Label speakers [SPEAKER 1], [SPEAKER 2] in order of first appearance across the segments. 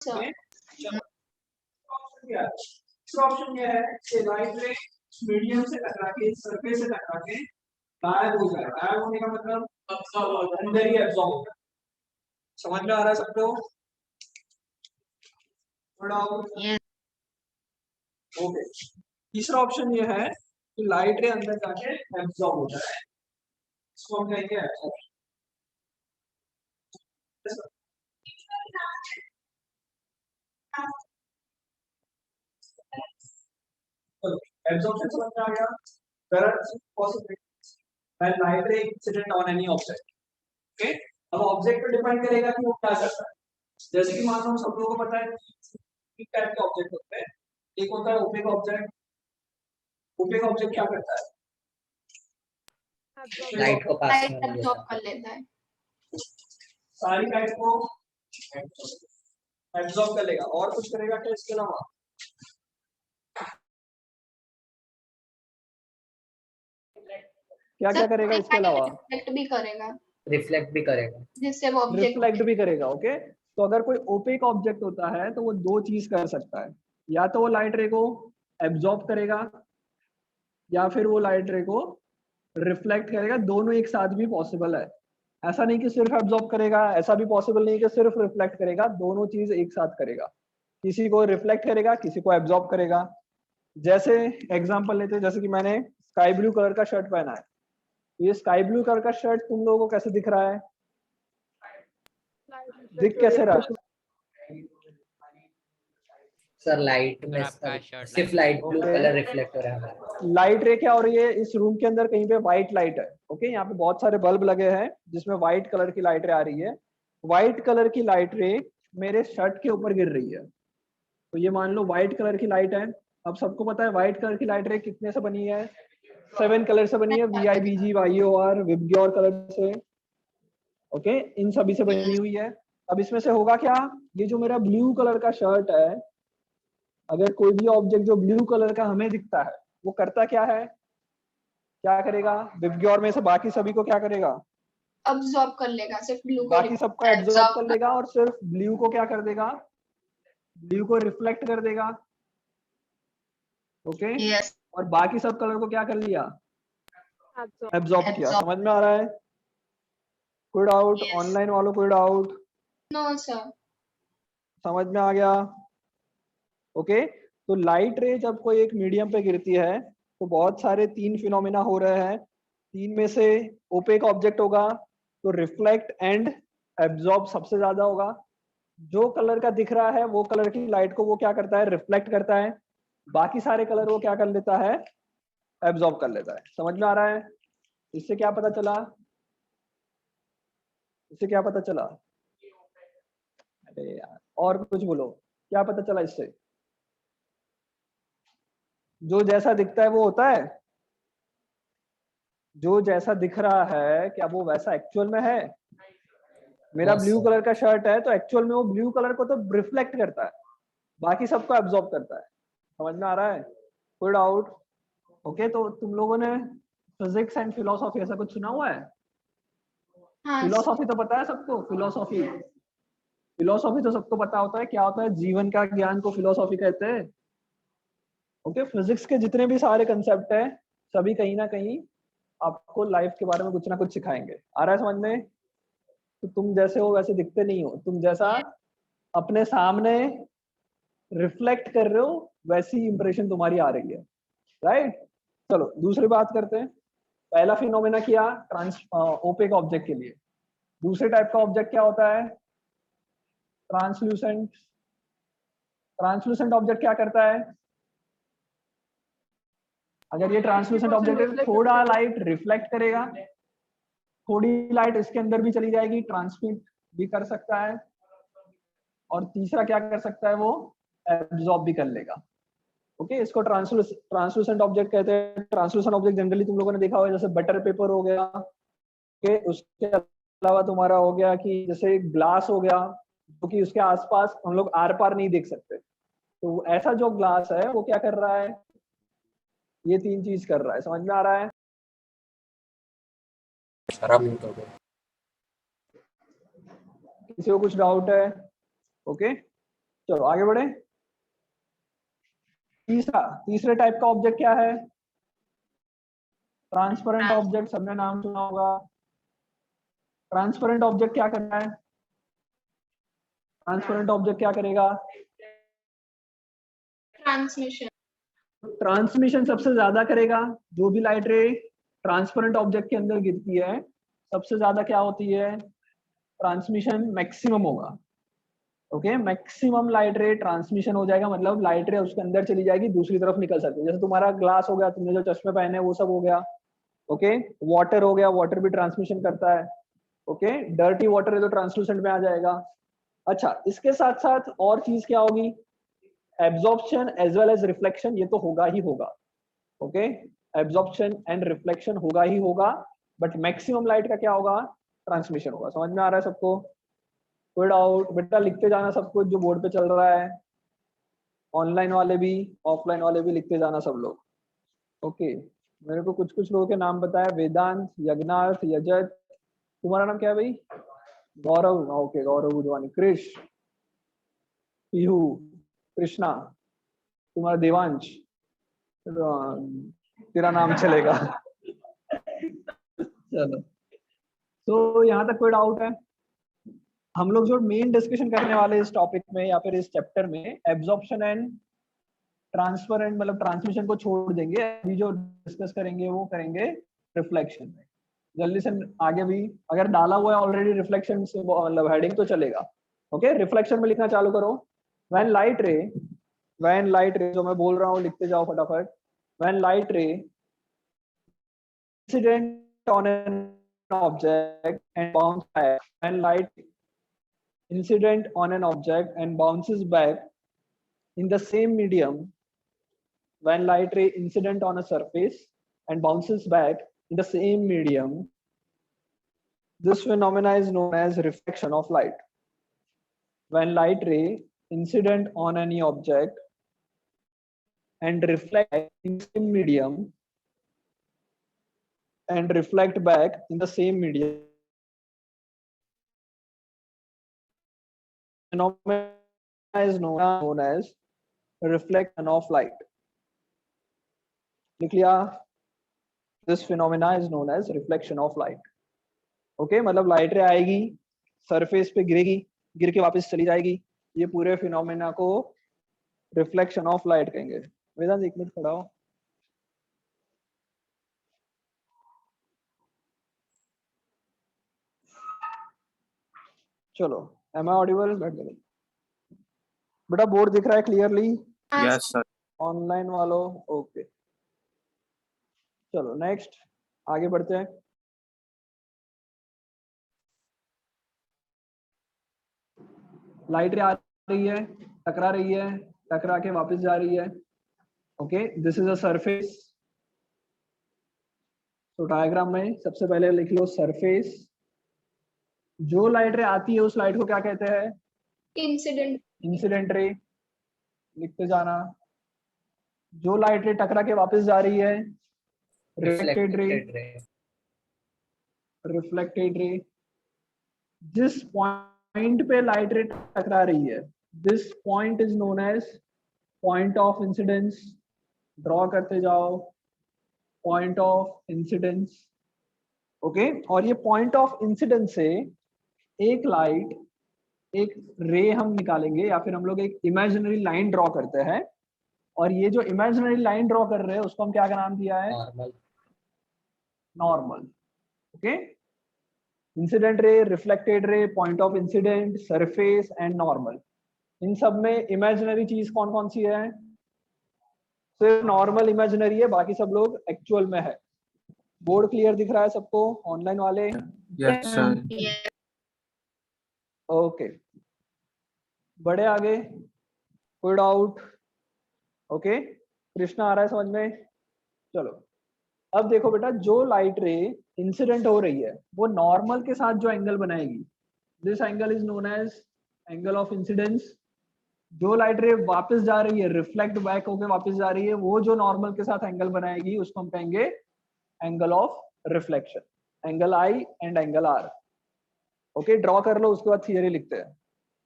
[SPEAKER 1] Okay, चलो option क्या है कि लाइट रे मीडियम से टकरा के सरफेस से टकरा के गायब हो जाए। गायब होने का मतलब अंदर ही एब्जॉर्ब होगा। समझ में आ रहा है सबको? थोड़ा ओके। तीसरा ऑप्शन ये है कि लाइट रे अंदर जाके एब्जॉर्ब हो जाए, इसको हम कहेंगे एब्जॉर्ब। एब्जॉर्प्शन समझ में आ गया? There are two possibilities when light ray incident on any object. Okay, अब ऑब्जेक्ट पे डिपेंड करेगा कि वो क्या करता है। जैसे कि मान लो सब लोगों को पता है तीन टाइप के ऑब्जेक्ट होते हैं। एक होता है ओपेक ऑब्जेक्ट। ओपेक ऑब्जेक्ट क्या करता है?
[SPEAKER 2] लाइट को पास
[SPEAKER 3] लाइट
[SPEAKER 2] करने
[SPEAKER 3] एब्जॉर्ब
[SPEAKER 2] देता
[SPEAKER 3] कर लेता है।
[SPEAKER 1] सारी लाइट को एब्जॉर्ब कर लेगा। और कुछ करेगा क्या इसके अलावा? क्या क्या करेगा इसके अलावा?
[SPEAKER 3] रिफ्लेक्ट भी करेगा,
[SPEAKER 2] रिफ्लेक्ट भी करेगा,
[SPEAKER 3] जिससे वो ऑब्जेक्ट
[SPEAKER 1] रिफ्लेक्ट भी करेगा। ओके, तो अगर कोई ओपेक ऑब्जेक्ट होता है तो वो दो चीज कर सकता है, या तो वो लाइट रे को एब्जॉर्ब करेगा या फिर वो लाइट रे को रिफ्लेक्ट करेगा। दोनों एक साथ भी पॉसिबल है। ऐसा नहीं कि सिर्फ एब्जॉर्ब करेगा, ऐसा भी पॉसिबल नहीं कि सिर्फ रिफ्लेक्ट करेगा। दोनों चीज एक साथ करेगा, किसी को रिफ्लेक्ट करेगा, किसी को एब्जॉर्ब करेगा। जैसे एग्जांपल लेते हैं, जैसे कि मैंने स्काई ब्लू कलर का शर्ट पहना है। ये स्काई ब्लू कलर का शर्ट तुम लोगों को कैसे दिख रहा है? दिख कैसे रहा है?
[SPEAKER 2] सर लाइट में सिर्फ लाइट ब्लू कलर रिफ्लेक्ट हो रहा है हमारा।
[SPEAKER 1] लाइट रे क्या हो रही है? इस रूम के अंदर कहीं पे व्हाइट लाइट है। ओके, यहाँ पे बहुत सारे बल्ब लगे हैं जिसमें व्हाइट कलर की लाइट रे आ रही है। व्हाइट कलर की लाइट रे मेरे शर्ट के ऊपर गिर रही है। तो ये मान लो व्हाइट कलर की लाइट है। अब सबको पता है व्हाइट कलर की लाइट रे कितने से बनी है? 7 कलर से बनी है। VIBG YOR विबग्योर कलर से। ओके, इन सभी से बनी हुई है। अब इसमें से होगा क्या? ये जो मेरा ब्लू कलर का शर्ट है, अगर कोई भी ऑब्जेक्ट जो ब्लू कलर का हमें दिखता है वो करता क्या है? क्या करेगा? विबग्योर में से बाकी सभी को क्या करेगा?
[SPEAKER 3] अब्सॉर्ब कर लेगा, सिर्फ ब्लू को
[SPEAKER 1] बाकी सबको एब्जॉर्ब कर लेगा और सिर्फ ब्लू को क्या कर देगा? ब्लू को रिफ्लेक्ट कर देगा। ओके,
[SPEAKER 3] यस,
[SPEAKER 1] और बाकी सब कलर को क्या कर लिया? एब्जॉर्ब किया। समझ में आ रहा है? कोई डाउट? ऑनलाइन वालों कोई डाउट?
[SPEAKER 3] No sir.
[SPEAKER 1] समझ में आ गया? ओके, तो लाइट रे जब कोई एक मीडियम पे गिरती है तो बहुत सारे तीन फिनोमिना हो रहे हैं। तीन में से ओपेक ऑब्जेक्ट होगा तो रिफ्लेक्ट एंड एब्जॉर्ब सबसे ज्यादा होगा। जो कलर का दिख रहा है वो कलर की लाइट को वो क्या करता है? रिफ्लेक्ट करता है। बाकी सारे कलर वो क्या कर लेता है? एब्जॉर्ब कर लेता है। समझ में आ रहा है? इससे क्या पता चला? इससे क्या पता चला? अरे यार, और कुछ बोलो, क्या पता चला इससे? जो जैसा दिखता है वो होता है? जो जैसा दिख रहा है क्या वो वैसा एक्चुअल में है? मेरा ब्लू कलर का शर्ट है तो एक्चुअल में वो ब्लू कलर को तो रिफ्लेक्ट करता है, बाकी सबको एब्जॉर्ब करता है। समझ में आ रहा है? कोई डाउट? ओके, तो तुम लोगों ने फिजिक्स एंड फिलोसॉफी ऐसा कुछ सुना हुआ है?
[SPEAKER 3] हाँ,
[SPEAKER 1] फिलोसॉफी तो पता है सबको? फिलोसॉफी फिलोसॉफी तो सबको पता होता है क्या होता है। जीवन का ज्ञान को फिलोसॉफी कहते हैं। ओके, फिजिक्स के जितने भी सारे कंसेप्ट है सभी कहीं ना कहीं आपको लाइफ के बारे में कुछ ना कुछ सिखाएंगे। आ रहा है समझ में? तो तुम जैसे हो वैसे दिखते नहीं हो, तुम जैसा अपने सामने रिफ्लेक्ट कर रहे हो वैसी इंप्रेशन तुम्हारी आ रही है। राइट, चलो दूसरी बात करते हैं। पहला फिनोमेना किया ओपेक ऑब्जेक्ट के लिए। दूसरे टाइप का ऑब्जेक्ट क्या होता है? ट्रांसल्यूसेंट। ट्रांसल्यूसेंट ऑब्जेक्ट क्या करता है? अगर ये ट्रांसल्यूसेंट ऑब्जेक्ट है तो थोड़ा लाइट रिफ्लेक्ट करेगा, थोड़ी लाइट इसके अंदर भी चली जाएगी, ट्रांसमिट भी कर सकता है, और तीसरा क्या कर सकता है? वो एब्जॉर्ब भी कर लेगा। ओके, इसको ट्रांसलूसेंट ऑब्जेक्ट कहते हैं। ट्रांसलूसेंट ऑब्जेक्ट जनरली तुम लोगों ने देखा होगा, जैसे बटर पेपर हो गया। ओके, उसके अलावा तुम्हारा हो गया कि जैसे ग्लास हो गया, जो कि उसके आसपास हम लोग आर पार नहीं देख सकते। तो ऐसा जो ग्लास है वो क्या कर रहा है? ये तीन चीज कर रहा है। समझ में आ रहा है? किसी को कुछ डाउट है? ओके, चलो आगे बढ़े। तीसरे टाइप का ऑब्जेक्ट क्या है? ट्रांसपेरेंट ऑब्जेक्ट, सबने नाम सुना होगा। ट्रांसपेरेंट ऑब्जेक्ट क्या करना है? ट्रांसपेरेंट ऑब्जेक्ट क्या करेगा?
[SPEAKER 3] ट्रांसमिशन।
[SPEAKER 1] ट्रांसमिशन सबसे ज्यादा करेगा। जो भी लाइट रे ट्रांसपेरेंट ऑब्जेक्ट के अंदर गिरती है, सबसे ज्यादा क्या होती है? ट्रांसमिशन मैक्सिमम होगा। ओके, मैक्सिमम लाइट रे ट्रांसमिशन हो जाएगा, मतलब लाइट रे उसके अंदर चली जाएगी, दूसरी तरफ निकल सकती है। जैसे तुम्हारा ग्लास हो गया, तुमने जो चश्मे पहने वो सब हो गया। ओके, वाटर हो गया, वाटर भी ट्रांसमिशन करता है। ओके, डर्टी वाटर है तो ट्रांसलूसेंट में आ जाएगा। अच्छा, इसके साथ साथ और चीज क्या होगी? Absorption as well as reflection, ये तो होगा ही होगा। ओके, एब्जॉर्प्शन एंड रिफ्लेक्शन होगा ही होगा, बट मैक्सिमम लाइट का क्या होगा? ट्रांसमिशन होगा। समझ में आ रहा है सबको? कोई डाउट? बेटा लिखते जाना सब कुछ जो बोर्ड पे चल रहा है, ऑनलाइन वाले भी ऑफलाइन वाले भी लिखते जाना सब लोग। ओके, मेरे को कुछ कुछ लोगों के नाम बताया, वेदांत, यज्ञार्थ, यजत। तुम्हारा नाम क्या है भाई? गौरव। ओके, गौरव बुधवानी। कृष, पीहू, कृष्णा, तुम्हारा देवांश, तेरा नाम चलेगा। चलो, तो यहाँ तक कोई डाउट है? हम लोग जो मेन डिस्कशन करने वाले इस टॉपिक में या फिर इस चैप्टर में, एब्जॉर्प्शन एंड ट्रांसफरेंट मतलब ट्रांसमिशन को छोड़ देंगे। अभी जो डिस्कस करेंगे वो करेंगे रिफ्लेक्शन में। जल्दी से आगे भी अगर डाला हुआ है ऑलरेडी रिफ्लेक्शन से मतलब हेडिंग तो चलेगा। ओके, रिफ्लेक्शन में लिखना चालू करो। व्हेन लाइट रे जो मैं बोल रहा हूँ लिखते जाओ फटाफट। व्हेन लाइट रे incident on an object and bounce back, when light incident on an object and bounces back in the same medium, when light ray incident on a surface and bounces back in the same medium, this phenomena is known as reflection of light. When light ray incident on any object and reflect in the same medium and reflect back in the same medium, phenomena is known as reflection of light. लिख लिया? This phenomena is known as reflection of light. Okay, मतलब light रे आएगी, surface पे गिरेगी, गिर के वापस चली जाएगी, ये पूरे फिनोमेना को रिफ्लेक्शन ऑफ लाइट कहेंगे। वेदांत एक मिनट खड़ा हो। चलो, एम आई ऑडिबल? बैठ गए बेटा? बोर्ड दिख रहा है क्लियरली?
[SPEAKER 4] Yes sir.
[SPEAKER 1] ऑनलाइन वालों? ओके, चलो नेक्स्ट आगे बढ़ते हैं। लाइट रे आ रही है, टकरा रही है, टकरा के वापस जा रही है। Okay, this is a surface. तो डायग्राम में सबसे पहले लिख लो सरफेस। जो लाइट रे आती है उस लाइट को क्या कहते हैं?
[SPEAKER 3] इंसिडेंट।
[SPEAKER 1] इंसिडेंट रे, लिखते जाना। जो लाइट रे टकरा के वापस जा रही है, रिफ्लेक्टेड रे। रिफ्लेक्टेड रे, जिस पॉइंट पे लाइट रे टकरा रही है, this point is known as point of incidence. Draw करते जाओ, पॉइंट ऑफ इंसिडेंस। ओके, और ये पॉइंट ऑफ इंसिडेंस से एक लाइट, एक रे हम निकालेंगे या फिर हम लोग एक इमेजिनरी लाइन ड्रॉ करते हैं, और ये जो इमेजिनरी लाइन ड्रॉ कर रहे हैं उसको हम क्या का नाम दिया है? Normal. Okay, incident ray, reflected ray, point of incident, surface and normal. इन सब में इमेजिनरी चीज कौन कौन सी है? सिर्फ नॉर्मल इमेजिनरी है, बाकी सब लोग एक्चुअल में है। बोर्ड क्लियर दिख रहा है सबको, ऑनलाइन वाले?
[SPEAKER 4] Yes sir.
[SPEAKER 1] ओके, बड़े आगे, कोई डाउट? ओके, कृष्णा आ रहा है समझ में? चलो, अब देखो बेटा, जो लाइट रे इंसिडेंट हो रही है वो नॉर्मल के साथ जो एंगल बनाएगी, this angle is known as angle of incidence. जो लाइट रे वापस जा रही है, रिफ्लेक्ट बैक होकर वापस जा रही है, वो जो नॉर्मल के साथ एंगल बनाएगी उसको हम कहेंगे angle of reflection. Angle i and angle r. Okay, draw कर लो, उसके बाद थियरी लिखते हैं।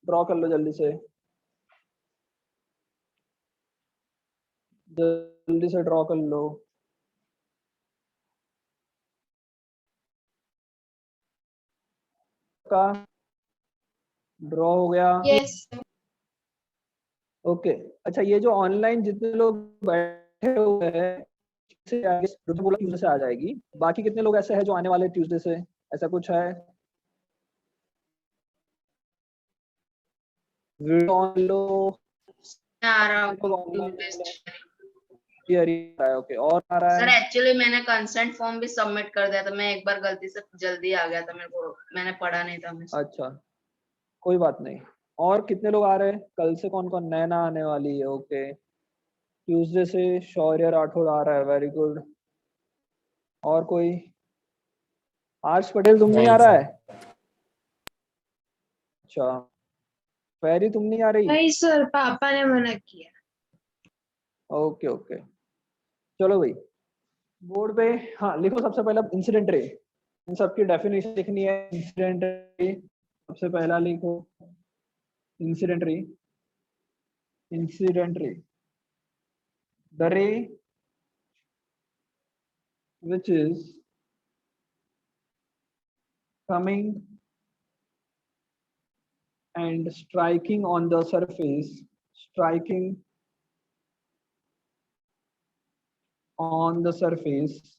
[SPEAKER 1] ड्रॉ कर लो जल्दी से। जल्दी से ड्रॉ कर लो। का ड्रॉ हो गया।
[SPEAKER 3] Yes.
[SPEAKER 1] ओके अच्छा, ये जो ऑनलाइन जितने लोग बैठे हुए हैं से ट्यूसडे से आ जाएगी, बाकी कितने लोग ऐसे हैं जो आने वाले ट्यूसडे से, ऐसा कुछ है? वीडियो ऑन लो।
[SPEAKER 5] आ रहा हूँ
[SPEAKER 1] ओके, और आ रहा
[SPEAKER 5] सर।
[SPEAKER 1] है?
[SPEAKER 5] एक्चुअली मैंने कंसेंट फॉर्म भी सबमिट कर दिया था, मैं एक बार गलती से जल्दी आ गया था, मेरे को मैंने पढ़ा नहीं था।
[SPEAKER 1] अच्छा कोई बात नहीं। और कितने लोग आ रहे हैं कल से? कौन कौन? नैना आने वाली है, ओके। ट्यूसडे से शौर्य राठौड़ आ रहा है, वेरी गुड। और कोई? आर्ष पटेल तुम नहीं आ रहा है? अच्छा फेरी तुम नहीं आ रही?
[SPEAKER 6] नहीं सर, पापा ने मना किया।
[SPEAKER 1] ओके ओके चलो भाई, बोर्ड पे हाँ लिखो सबसे पहले इंसिडेंट रे। इन सबकी डेफिनेशन लिखनी है। इंसिडेंट रे सबसे पहला लिखो, incident ray. Incident ray, the रे which is coming and striking on the surface, striking on the surface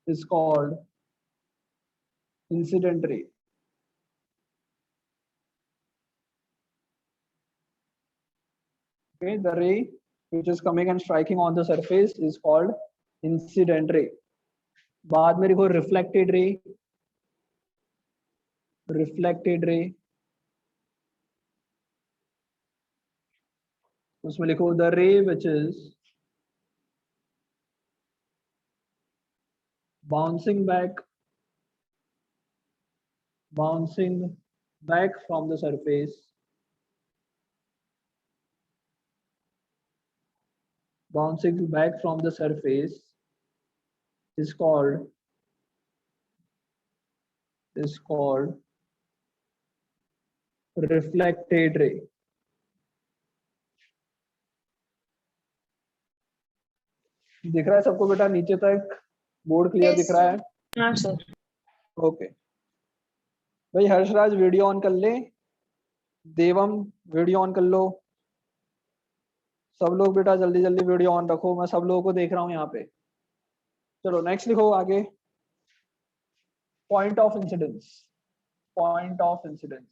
[SPEAKER 1] is called incident ray. Okay, the ray which is coming and striking on the surface is called incident ray. बाद में लिखो reflected ray, reflected ray। उसमें लिखो the ray which is bouncing back from the surface, bouncing back from the surface is called reflected ray। दिख रहा है सबको बेटा? नीचे तक बोर्ड क्लियर
[SPEAKER 3] Yes,
[SPEAKER 1] दिख रहा
[SPEAKER 3] sir.
[SPEAKER 1] है?
[SPEAKER 6] हाँ सर।
[SPEAKER 1] ओके भाई, हर्षराज वीडियो ऑन कर ले, देवम वीडियो ऑन कर लो, सब लोग बेटा जल्दी जल्दी वीडियो ऑन रखो, मैं सब लोगों को देख रहा हूँ यहाँ पे। चलो नेक्स्ट लिखो आगे, point of incidence. Point of incidence,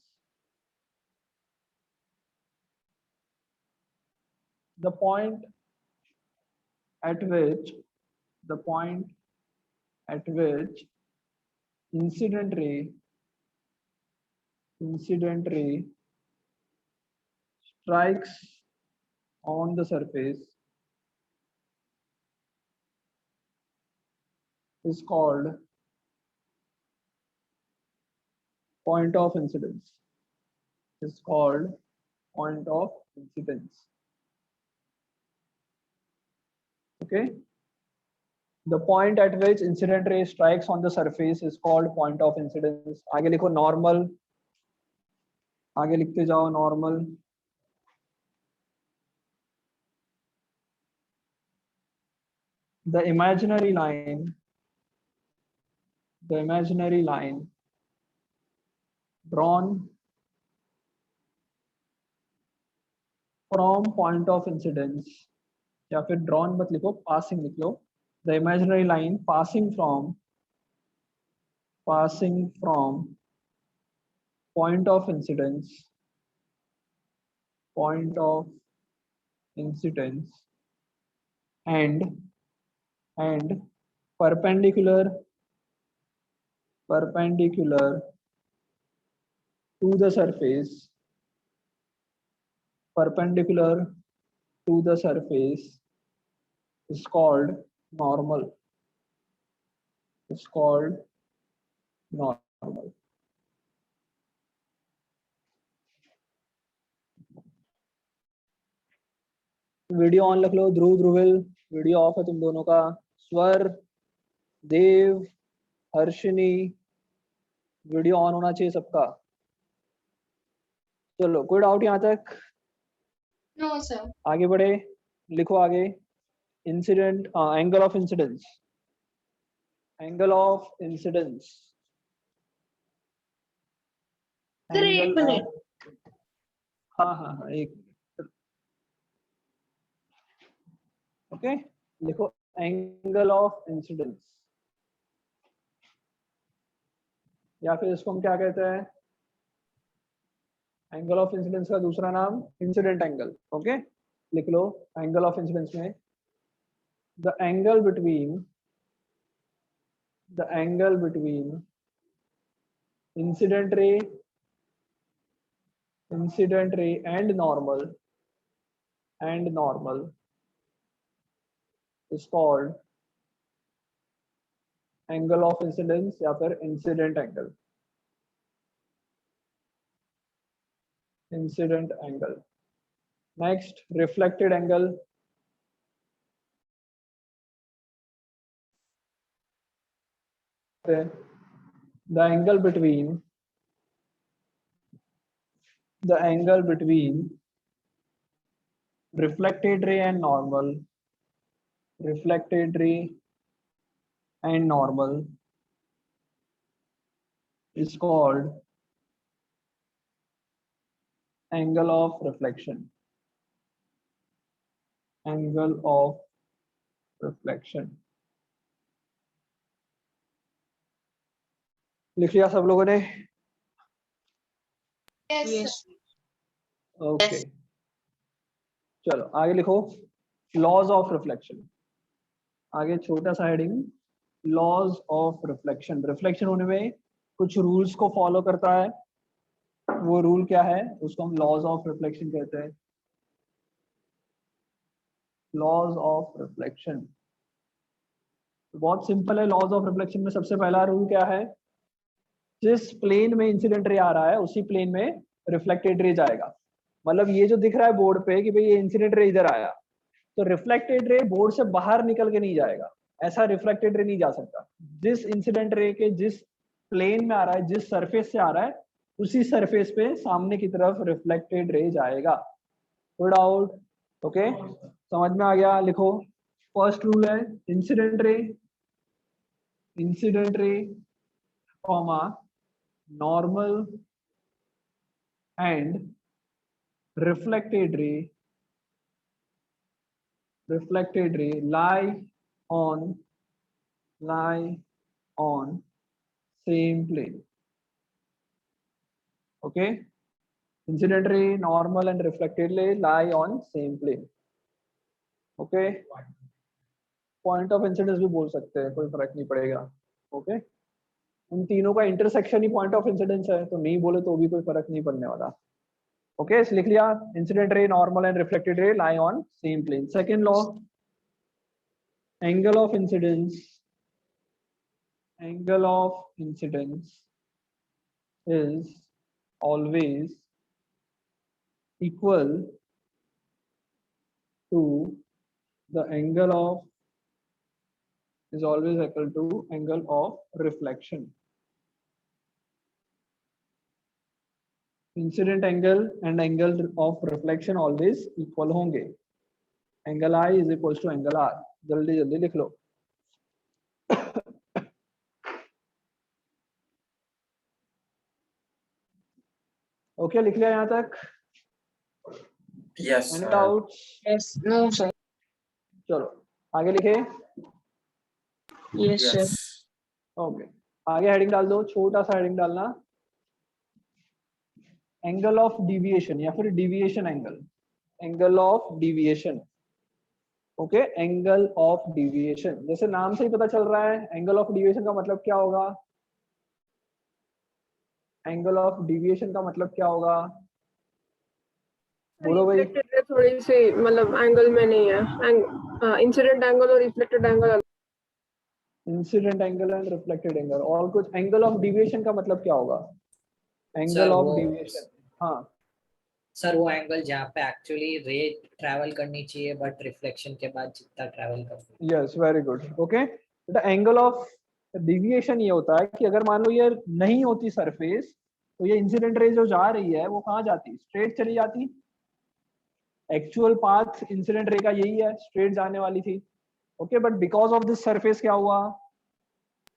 [SPEAKER 1] the point at which incident ray strikes on the surface is called point of incidence, is called point of incidence। okay, the point at which incident ray strikes on the surface is called point of incidence। आगे लिखो normal, आगे लिखते जाओ normal। the imaginary line drawn from point of incidence, या फिर drawn मत लिखो, passing लिख लो। the imaginary line passing from point of incidence and perpendicular to the surface is called normal, video on रख लो, ध्रुव ध्रुविल वीडियो ऑफ है तुम दोनों का। स्वर, देव, हर्षिनी, वीडियो ऑन होना चाहिए सबका। चलो कोई डाउट यहाँ तक?
[SPEAKER 3] No, sir.
[SPEAKER 1] आगे बढ़े, लिखो आगे। Incident angle of incidence, angle of incidence,
[SPEAKER 6] sir एक
[SPEAKER 1] एंगल
[SPEAKER 6] मिनट,
[SPEAKER 1] ऑफ, हाँ हाँ हाँ एक, ओके लिखो एंगल ऑफ इंसिडेंस, या फिर इसको हम क्या कहते हैं, एंगल ऑफ इंसिडेंस का दूसरा नाम इंसिडेंट एंगल। ओके लिख लो, एंगल ऑफ इंसिडेंस में द एंगल बिटवीन इंसिडेंट रे and normal is called angle of incidence या फिर incident angle, incident angle। next reflected angle, the angle between reflected ray and normal is called angle of reflection, angle of reflection। लिख लिया सब लोगों ने?
[SPEAKER 3] Yes,
[SPEAKER 6] Yes.
[SPEAKER 3] sir.
[SPEAKER 1] Okay चलो आगे लिखो, लॉज ऑफ रिफ्लेक्शन। आगे छोटा सा heading, laws of reflection. Reflection होने में कुछ रूल्स को फॉलो करता है, वो रूल क्या है, उसको हम लॉज ऑफ रिफ्लेक्शन कहते हैं। लॉज ऑफ रिफ्लेक्शन बहुत सिंपल है। लॉज ऑफ रिफ्लेक्शन में सबसे पहला रूल क्या है, जिस प्लेन में इंसिडेंट रे आ रहा है उसी प्लेन में रिफ्लेक्टेड रे जाएगा। मतलब ये जो दिख रहा है बोर्ड पे कि भाई ये इंसिडेंट रे इधर आया, तो रिफ्लेक्टेड रे बोर्ड से बाहर निकल के नहीं जाएगा, ऐसा रिफ्लेक्टेड रे नहीं जा सकता। जिस इंसिडेंट रे के जिस प्लेन में आ रहा है, जिस सरफेस से आ रहा है, उसी सरफेस पे सामने की तरफ रिफ्लेक्टेड रे जाएगा। No doubt? ओके समझ में आ गया? लिखो, फर्स्ट रूल है incident ray comma normal and reflected ray lie on same plane। okay, incident ray, normal and reflected ray lie on same plane। okay, point of incidence भी बोल सकते हैं, कोई फर्क नहीं पड़ेगा। okay, उन तीनों का intersection he point of incidence है, तो नहीं बोले तो भी कोई फर्क नहीं पड़ने वाला। ओके लिख लिया, incident ray, normal and reflected ray lie on same plane. Second law, angle of incidence is always equal to angle of reflection। Incident angle and angle of reflection always equal होंगे। Angle I is equal to angle R. जल्दी जल्दी लिख लो। Okay लिख लिया यहाँ तक?
[SPEAKER 4] Yes,
[SPEAKER 1] any
[SPEAKER 4] sir.
[SPEAKER 1] Doubts?
[SPEAKER 6] Yes. No, sir.
[SPEAKER 1] चलो आगे लिखे।
[SPEAKER 6] Yes, sir.
[SPEAKER 4] Yes.
[SPEAKER 1] ओके आगे हेडिंग डाल दो, छोटा सा हेडिंग डालना, एंगल ऑफ डिविएशन या फिर deviation angle. Angle of deviation. Okay angle of deviation, जैसे नाम से ही पता चल रहा है एंगल ऑफ डिविएशन का मतलब क्या होगा। एंगल ऑफ डिविएशन का मतलब क्या होगा, बोलो भाई।
[SPEAKER 7] रिफ्लेक्टेड रे थोड़ी सी मतलब एंगल में नहीं है, इंसिडेंट एंगल और reflected angle.
[SPEAKER 1] Incident angle and reflected angle और कुछ। एंगल ऑफ डिविएशन का मतलब क्या होगा, एंगल ऑफ डिविएशन। हाँ
[SPEAKER 2] सर वो एंगल जहाँ पे एक्चुअली रे ट्रैवल करनी चाहिए बट रिफ्लेक्शन के बाद जितना ट्रैवल करती है।
[SPEAKER 1] Yes very good. Okay the angle of deviation ये होता है कि अगर मान लो ये नहीं होती सरफेस, तो ये इंसिडेंट रे जो जा रही है वो कहाँ जाती, स्ट्रेट चली जाती, एक्चुअल पाथ इंसिडेंट रे का यही है, स्ट्रेट जाने वाली थी। Okay, but because of this surface क्या हुआ,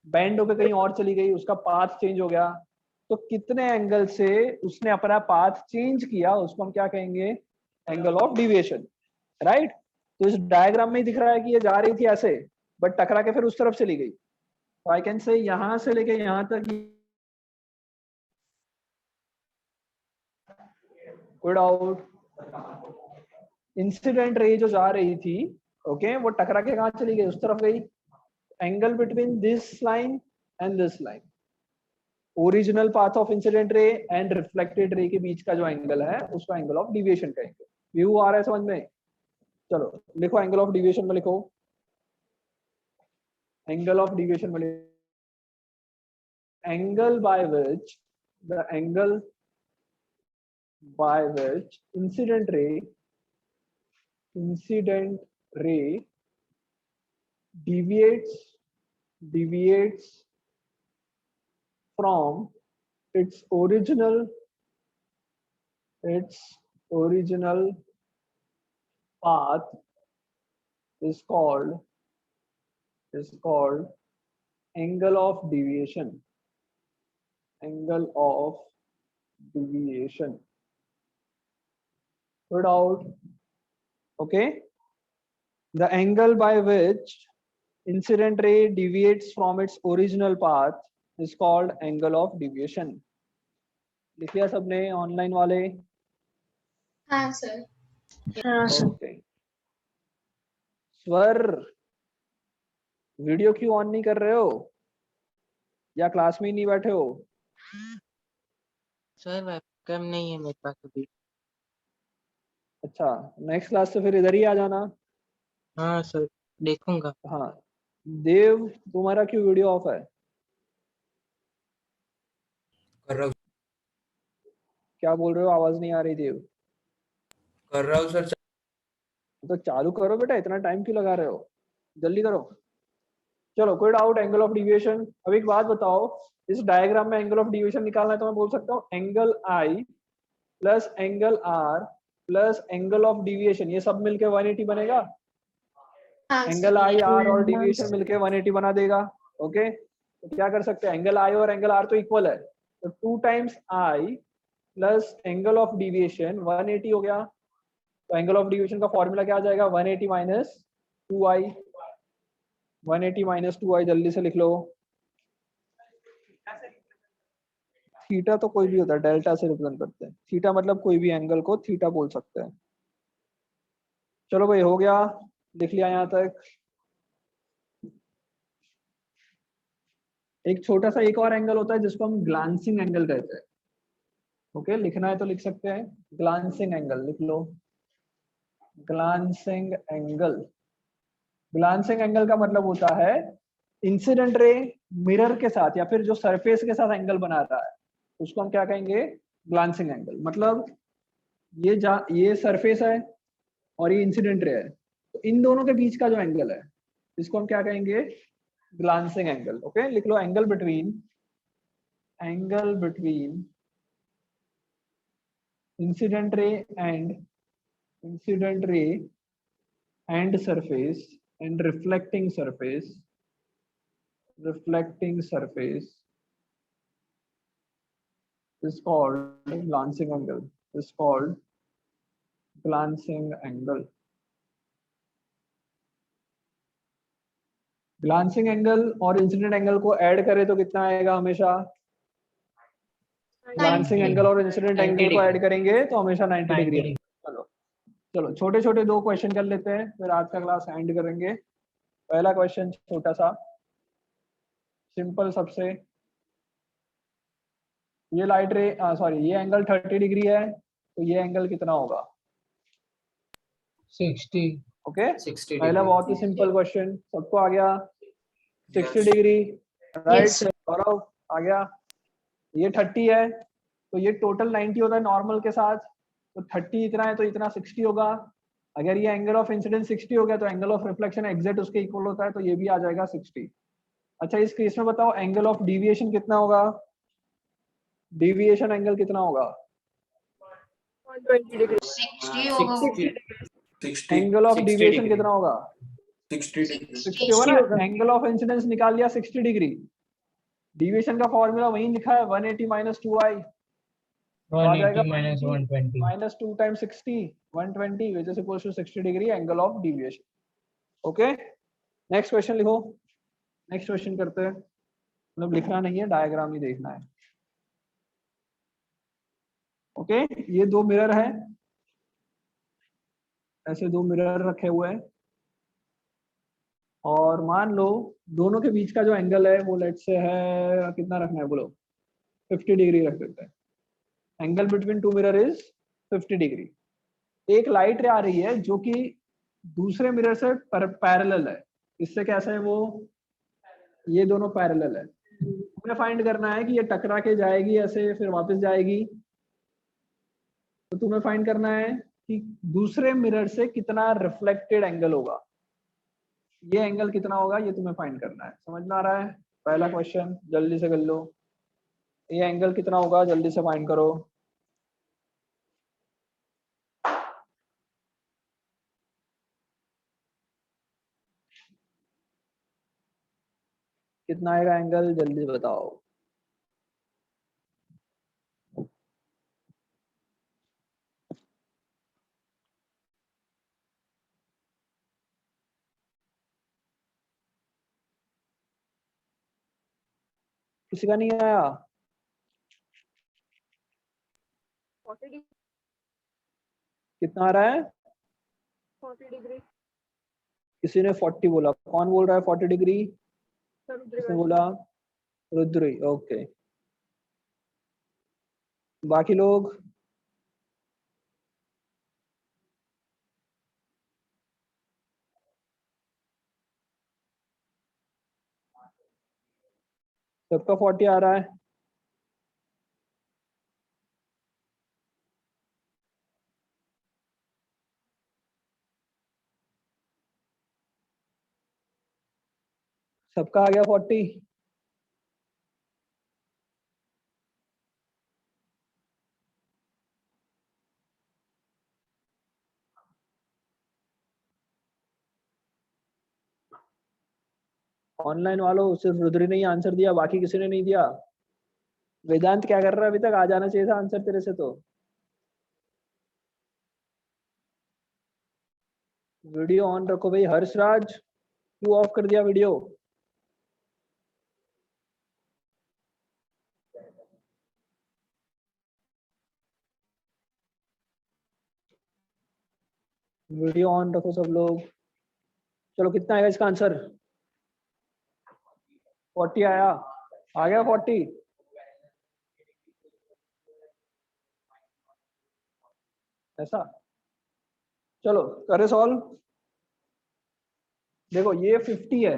[SPEAKER 1] बेंड होकर कहीं और चली गई, उसका पाथ चेंज हो गया। तो कितने एंगल से उसने अपना पाथ चेंज किया उसको हम क्या कहेंगे, एंगल ऑफ डिविएशन, राइट। तो इस डायग्राम में दिख रहा है कि ये जा रही थी ऐसे, बट टकरा के फिर उस तरफ चली गई। तो आई कैन से यहां से लेके यहां तक, कोई डाउट? इंसिडेंट रे जो जा रही थी, ओके, वो टकरा के कहां चली गई, उस तरफ गई। Angle between this line and this line, original path of incident ray and reflected रे के बीच का जो एंगल है उसको एंगल ऑफ डिविएशन कहेंगे। व्यू आ रहा है समझ में? चलो लिखो, एंगल ऑफ डिविएशन में लिखो, एंगल ऑफ डिविएशन में लिखो, angle by which the angle by which incident ray deviates from its original path is called angle of deviation. Angle of deviation. Put out. Okay, the angle by which incident ray deviates from its original path is called angle of deviation. लिख लिया सबने, online वाले?
[SPEAKER 3] हाँ sir.
[SPEAKER 6] हाँ sir.
[SPEAKER 1] Okay, स्वर video क्यों on नहीं कर रहे हो, या क्लास में ही नहीं बैठे हो?
[SPEAKER 8] सर वेबकैम नहीं है मेरे पास अभी।
[SPEAKER 1] अच्छा, नेक्स्ट क्लास से फिर इधर ही आ जाना।
[SPEAKER 8] हाँ सर, देखूंगा।
[SPEAKER 1] हाँ, देव तुम्हारा क्यों वीडियो ऑफ है?
[SPEAKER 9] कर रहा हूँ।
[SPEAKER 1] क्या बोल रहे हो, आवाज नहीं आ रही देव?
[SPEAKER 9] कर रहा हूँ सर।
[SPEAKER 1] तो चालू करो बेटा, इतना टाइम क्यों लगा रहे हो, जल्दी करो। चलो, कोई डाउट एंगल ऑफ डिविएशन? अब एक बात बताओ, इस डायग्राम में एंगल ऑफ डिविएशन निकालना है तो मैं बोल सकता हूँ angle i plus angle r plus angle of deviation, ये सब मिलके 180 बनेगा।
[SPEAKER 3] हाँ
[SPEAKER 1] एंगल आई आर और डिविएशन मिलके 180 बना देगा। ओके, तो क्या कर सकते हैं, एंगल आई और एंगल आर तो इक्वल है, तो 2 times I plus angle of deviation 180 हो गया। तो एंगल ऑफ डिविएशन का फॉर्मूला क्या आ जाएगा, 180 माइनस 2i। 180 माइनस 2i जल्दी से लिख लो। थीटा तो कोई भी होता है, डेल्टा से रिप्रेजेंट करते हैं। थीटा मतलब कोई भी एंगल को थीटा बोल सकते हैं। चलो भाई, हो गया, लिख लिया यहाँ तक। एक छोटा सा एक और एंगल होता है जिसको हम ग्लांसिंग एंगल कहते हैं। ओके, लिखना है तो लिख सकते हैं, ग्लांसिंग एंगल लिख लो, ग्लांसिंग एंगल। ग्लांसिंग एंगल का मतलब होता है इंसिडेंट रे मिरर के साथ या फिर जो सरफेस के साथ एंगल बना रहा है उसको हम क्या कहेंगे, ग्लांसिंग एंगल। मतलब ये सरफेस है और ये इंसिडेंट रे है, तो इन दोनों के बीच का जो एंगल है इसको हम क्या कहेंगे, ग्लांसिंग एंगल। ओके, लिख लो, angle between incident ray and surface and reflecting surface is called glancing angle, glancing angle और इंसिडेंट एंगल को ऐड करें तो कितना आएगा हमेशा, ग्लांसिंग एंगल और इंसिडेंट एंगल को ऐड करेंगे तो हमेशा 90 डिग्री। चलो छोटे छोटे 2 क्वेश्चन कर लेते हैं, फिर आज का क्लास एंड करेंगे। पहला क्वेश्चन छोटा सा सिंपल सबसे, ये लाइट रे ये एंगल 30 डिग्री है, तो ये एंगल कितना होगा,
[SPEAKER 2] 60।
[SPEAKER 1] ओके,
[SPEAKER 2] 60
[SPEAKER 1] पहला बहुत ही सिंपल क्वेश्चन, सबको आ गया 60 डिग्री, राइट। गौरव आ गया, ये 30 है तो ये टोटल 90 होता है नॉर्मल के साथ, तो 30 इतना है तो इतना 60 होगा। अगर ये एंगल ऑफ इंसिडेंस 60 हो गया तो एंगल ऑफ रिफ्लेक्शन एग्जैक्ट उसके इक्वल होता है, तो ये भी आ जाएगा 60। अच्छा, इस केस में बताओ एंगल ऑफ डिविएशन कितना होगा, डिविएशन एंगल कितना होगा,
[SPEAKER 7] 120 degree.
[SPEAKER 5] 60 होगा वो।
[SPEAKER 9] 60
[SPEAKER 1] एंगल ऑफ
[SPEAKER 9] 60
[SPEAKER 1] डिविएशन
[SPEAKER 9] degree.
[SPEAKER 1] कितना होगा?
[SPEAKER 9] 60 degree.
[SPEAKER 1] 60 होगा ना। एंगल ऑफ इंसिडेंस निकाल लिया 60 डिग्री। डिविएशन का फॉर्मूला वहीं लिखा है 180 माइनस 2i, आ जाएगा
[SPEAKER 10] minus 120.
[SPEAKER 1] Minus 2 times 60 120 which is equals to 60 degree angle of deviation. Okay, next question लिखो। नेक्स्ट क्वेश्चन करते हैं, मतलब लिखना नहीं है, डायग्राम ही देखना है। ओके, ये दो मिरर है, ऐसे दो मिरर रखे हुए हैं और मान लो दोनों के बीच का जो एंगल है वो लेट से है, कितना रखना है बोलो? 50 डिग्री रख देते हैं। Angle between two mirror is 50 degree. एक लाइट रे आ रही है जो कि दूसरे मिरर से पैरेलल है। इससे कैसा है वो? ये दोनों पैरेलल है। हमें फाइंड करना है कि ये टकरा के जाएगी ऐसे फिर वापस जाएगी, तो तुम्हें फाइंड करना है कि दूसरे मिरर से कितना रिफ्लेक्टेड एंगल होगा। ये एंगल कितना होगा ये तुम्हें फाइंड करना है। समझ में आ रहा है? पहला क्वेश्चन जल्दी से कर लो। ये एंगल कितना होगा जल्दी से फाइंड करो। कितना आएगा एंगल जल्दी बताओ। किसी का नहीं आया?
[SPEAKER 7] 40 degree.
[SPEAKER 1] कितना आ रहा है?
[SPEAKER 7] 40 degree.
[SPEAKER 1] किसी ने 40 बोला। कौन बोल रहा है 40 डिग्री? किसने बोला? रुद्री। ओके, बाकी लोग? सबका 40 आ रहा है? सबका आ गया 40? ऑनलाइन वालों सिर्फ रुद्री ने ही आंसर दिया, बाकी किसी ने नहीं दिया। वेदांत क्या कर रहा है? अभी तक आ जाना चाहिए था आंसर तेरे से। तो वीडियो ऑन रखो भाई। हर्षराज क्यों ऑफ कर दिया वीडियो? वीडियो ऑन रखो सब लोग। चलो कितना आएगा इसका आंसर? 40 आया? आ गया 40? ऐसा? चलो करे सॉल्व। देखो ये 50 है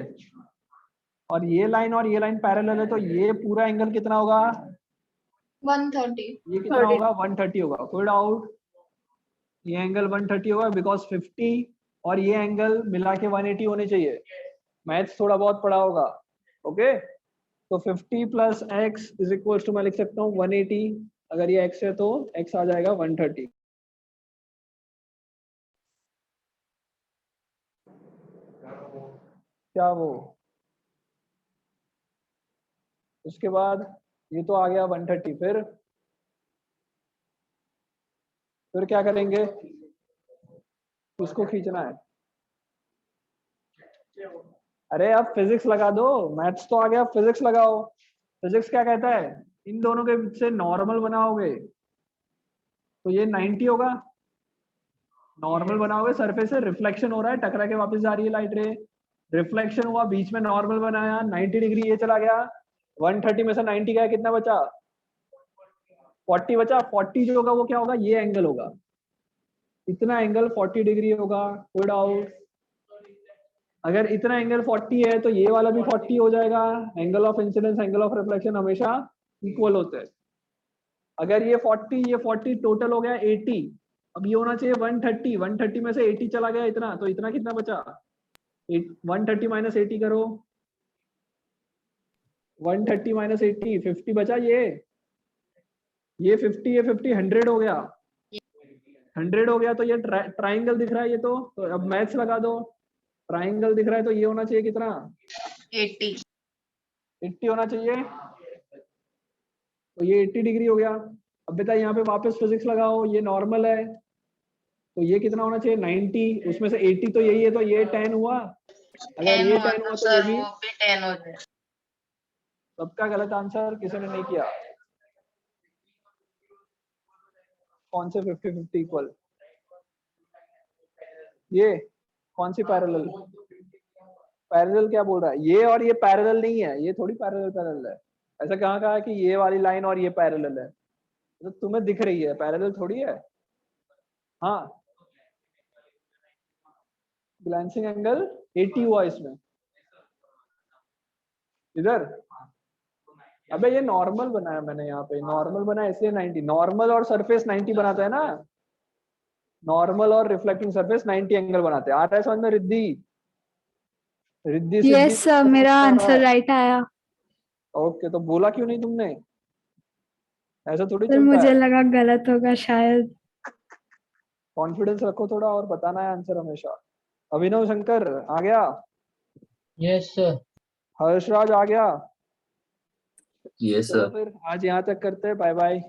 [SPEAKER 1] और ये लाइन पैरेलल है, तो ये पूरा एंगल कितना होगा?
[SPEAKER 3] 130.
[SPEAKER 1] ये कितना होगा? 130 होगा। कोई डाउट? ये एंगल 130 होगा बिकॉज 50 और ये एंगल मिला के 180 होने चाहिए। मैथ्स थोड़ा बहुत पढ़ा होगा। ओके, तो 50 plus x is equal to, मैं लिख सकता हूँ 180। अगर ये x है तो x आ जाएगा 130। क्या वो? उसके बाद ये तो आ गया 130। फिर क्या करेंगे? इसको खींचना है। अरे अब फिजिक्स लगा दो, मैथ्स तो आ गया, फिजिक्स लगाओ। फिजिक्स क्या कहता है? इन दोनों के बीच से नॉर्मल बनाओगे तो ये 90 होगा। नॉर्मल बनाओगे, सरफेस से रिफ्लेक्शन हो रहा है, टकरा के वापस जा रही है लाइट रे। रिफ्लेक्शन हुआ, बीच में नॉर्मल बनाया, 90 डिग्री ये चला गया। 130 में से 90 गया, कितना बचा? 40 बचा। 40 जो होगा वो क्या होगा? ये एंगल होगा। इतना एंगल 40 डिग्री होगा। कोई डाउट? अगर इतना एंगल 40 है तो ये वाला भी 40 हो जाएगा। Angle of incidence angle of reflection हमेशा इक्वल होते हैं। अगर ये 40 टोटल हो गया 80। अब ये होना चाहिए 130। 130 में से 80 चला गया इतना, तो इतना कितना बचा? 130 माइनस 80 करो। 130 माइनस 80 50 बचा। ये 50 100 हो गया। 100 हो गया तो ये ट्राइंगल दिख रहा है, ये तो अब मैथ्स लगा दो। ट्राइंगल दिख रहा है तो ये होना चाहिए कितना,
[SPEAKER 5] 80।
[SPEAKER 1] 80 होना चाहिए, तो ये 80 डिग्री हो गया। अब बेटा यहाँ पे वापस फिजिक्स लगाओ, ये नॉर्मल है तो ये कितना होना चाहिए 90, उसमें से 80 तो यही है, तो ये 10 हुआ। अगर
[SPEAKER 5] 10
[SPEAKER 1] ये
[SPEAKER 5] हुआ
[SPEAKER 1] 10
[SPEAKER 5] तो
[SPEAKER 1] हुआ तो
[SPEAKER 5] सर
[SPEAKER 1] ये भी।
[SPEAKER 5] वो भी 10 हो जाए।
[SPEAKER 1] सबका गलत आंसर, किसी ने नहीं किया। कौन से 50-50 इक्वल, ये कौन सी पैरेलल, पैरेलल क्या बोल रहा है, ये और ये पैरेलल नहीं है, ये थोड़ी पैरेलल है। ऐसा कहाँ कहा है कि ये वाली लाइन और ये पैरेलल है, तो तुम्हें दिख रही है, पैरेलल थोड़ी है। हाँ, ग्लैंसिंग एंगल 80 हुआ इसमें, इधर। अबे ये नॉर्मल बनाया मैंने, यहाँ पे नॉर्मल बनाया इसलिए 90, नॉर्मल और सरफेस 90 बनाता है ना, नॉर्मल और रिफ्लेक्टिंग सरफेस 90 एंगल बनाते हैं। आ रहा है समझ में रिद्धि? रिद्धि सिद्धि
[SPEAKER 10] यस सर, मेरा आंसर राइट आया।
[SPEAKER 1] ओके, तो बोला क्यों नहीं तुमने? ऐसा थोड़ी
[SPEAKER 10] सर
[SPEAKER 1] चलता
[SPEAKER 10] मुझे
[SPEAKER 1] है।
[SPEAKER 10] लगा गलत होगा शायद।
[SPEAKER 1] कॉन्फिडेंस रखो थोड़ा और बताना है आंसर हमेशा। अभिनव शंकर आ गया?
[SPEAKER 8] Yes sir.
[SPEAKER 1] हर्षराज आ गया?
[SPEAKER 4] Yes,
[SPEAKER 1] चलो
[SPEAKER 4] sir.
[SPEAKER 1] फिर आज यहाँ तक करते हैं, बाय बाय।